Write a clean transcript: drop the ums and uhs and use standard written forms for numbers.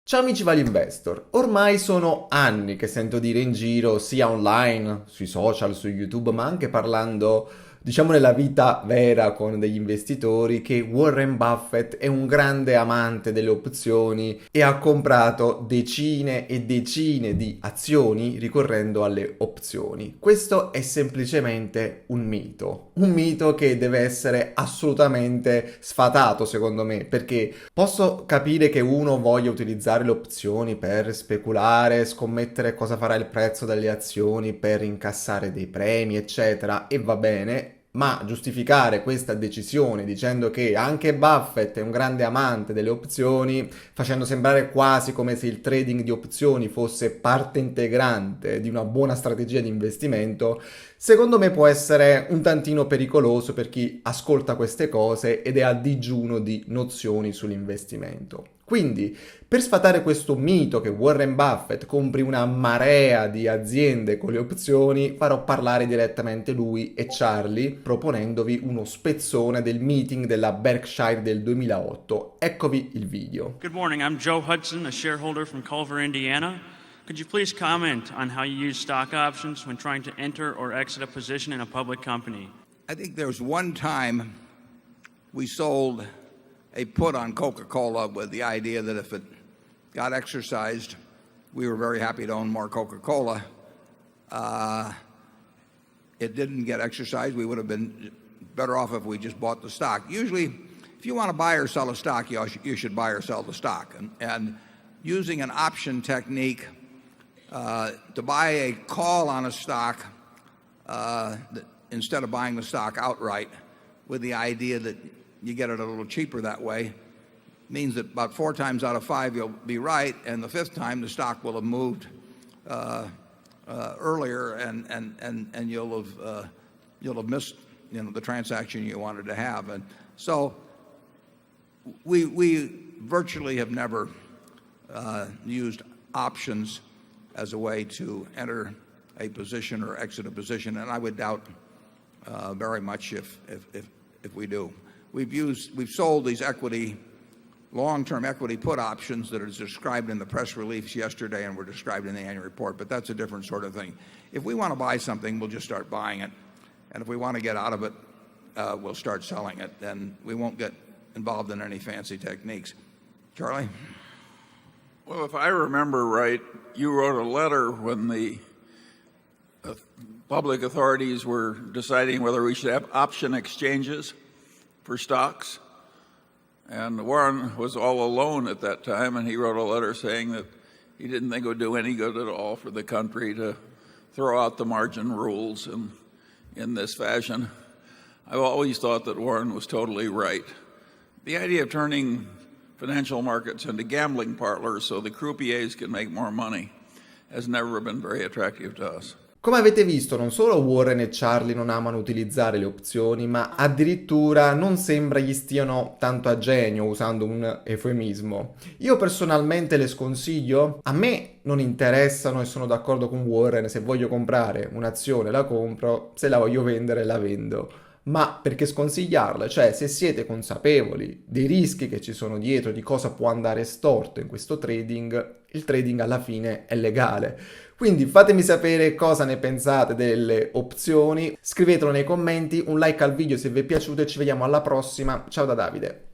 Ciao amici Value Investor, ormai sono anni che sento dire in giro, sia online, sui social, su YouTube, ma anche parlando, diciamo nella vita vera con degli investitori, che Warren Buffett è un grande amante delle opzioni e ha comprato decine e decine di azioni ricorrendo alle opzioni. Questo è semplicemente un mito che deve essere assolutamente sfatato secondo me, perché posso capire che uno voglia utilizzare le opzioni per speculare, scommettere cosa farà il prezzo delle azioni per incassare dei premi, eccetera, e va bene, ma giustificare questa decisione dicendo che anche Buffett è un grande amante delle opzioni, facendo sembrare quasi come se il trading di opzioni fosse parte integrante di una buona strategia di investimento, secondo me può essere un tantino pericoloso per chi ascolta queste cose ed è a digiuno di nozioni sull'investimento. Quindi, per sfatare questo mito che Warren Buffett compri una marea di aziende con le opzioni, farò parlare direttamente lui e Charlie, proponendovi uno spezzone del meeting della Berkshire del 2008. Eccovi il video. Good morning, I'm Joe Hudson, a shareholder from Culver, Indiana. Could you please comment on how you use stock options when trying to enter or exit a position in a public company? I think there was one time we sold a put on Coca-Cola with the idea that if it got exercised, we were very happy to own more Coca-Cola. It didn't get exercised. We would have been better off if we just bought the stock. Usually, if you want to buy or sell a stock, you should buy or sell the stock. And using an option technique to buy a call on a stock instead of buying the stock outright with the idea that you get it a little cheaper that way means that about 4 times out of 5 you'll be right, and the 5th time the stock will have moved earlier, and you'll have missed the transaction you wanted to have. And so we virtually have never used options as a way to enter a position or exit a position, and I would doubt very much if we do. We've sold these long-term equity put options that are described in the press release yesterday and were described in the annual report, but that's a different sort of thing. If we want to buy something, we'll just start buying it, and if we want to get out of it, we'll start selling it, and we won't get involved in any fancy techniques. Charlie? Well, if I remember right, you wrote a letter when the public authorities were deciding whether we should have option exchanges for stocks. And Warren was all alone at that time, and he wrote a letter saying that he didn't think it would do any good at all for the country to throw out the margin rules in this fashion. I've always thought that Warren was totally right. The idea of turning financial markets into gambling parlors so the croupiers can make more money has never been very attractive to us. Come avete visto, non solo Warren e Charlie non amano utilizzare le opzioni, ma addirittura non sembra gli stiano tanto a genio, usando un eufemismo. Io personalmente le sconsiglio, a me non interessano e sono d'accordo con Warren, se voglio comprare un'azione la compro, se la voglio vendere la vendo. Ma perché sconsigliarla? Cioè, se siete consapevoli dei rischi che ci sono dietro, di cosa può andare storto in questo trading, il trading alla fine è legale. Quindi fatemi sapere cosa ne pensate delle opzioni, scrivetelo nei commenti, un like al video se vi è piaciuto e ci vediamo alla prossima. Ciao da Davide.